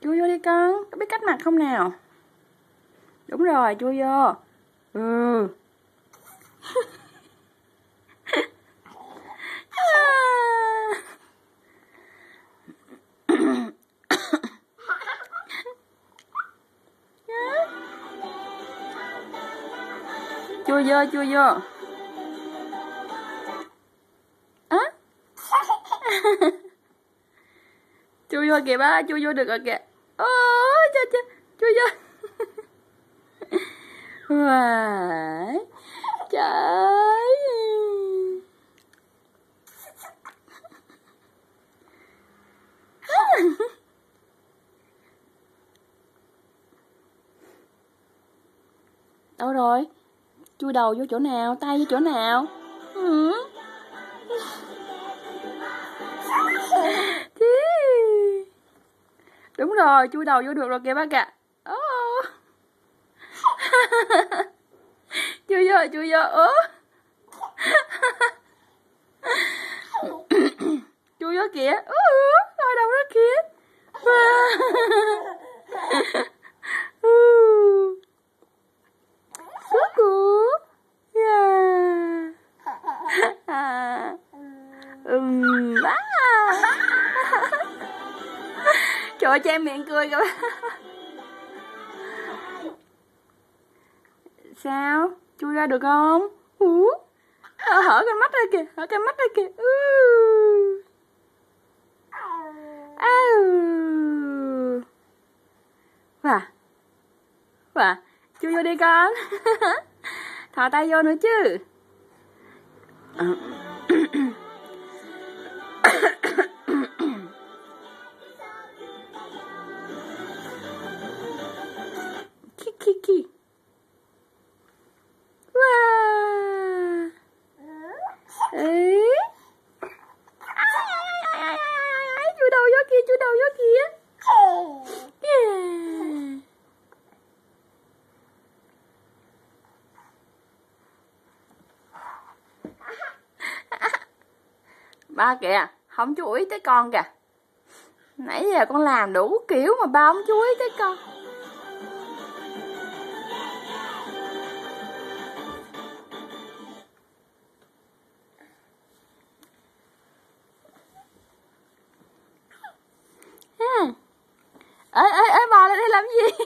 Chui vô đi con, có biết cách mặt không nào? Đúng rồi, chui vô. Ừ. Chui vô, chui vô. Á? Chui vô kìa ba, chui vô được rồi kìa. Ôi, chui vô. Wow. Trời. Đâu rồi? Chui đầu vô chỗ nào? Tay vô chỗ nào? Ừ. Đúng rồi, chui đầu vô được rồi kìa bác ạ. Chui vô, chui vô. Chui vô kìa. Thôi đâu đó kìa. Cuckoo. Yeah. Trời ơi, cho em miệng cười kìa. Sao? Chui ra được không? Hở cái mắt ra kìa, hở cái mắt ra kìa. Và chui vô đi con. Thò tay vô nữa chứ. Ki. Wow. Chui đầu vô kìa, chui đầu vô kìa. Ba kìa, không chú ý tới con kìa. Nãy giờ con làm đủ kiểu mà ba không chú ý tới con. Ê, bò lên đây làm gì?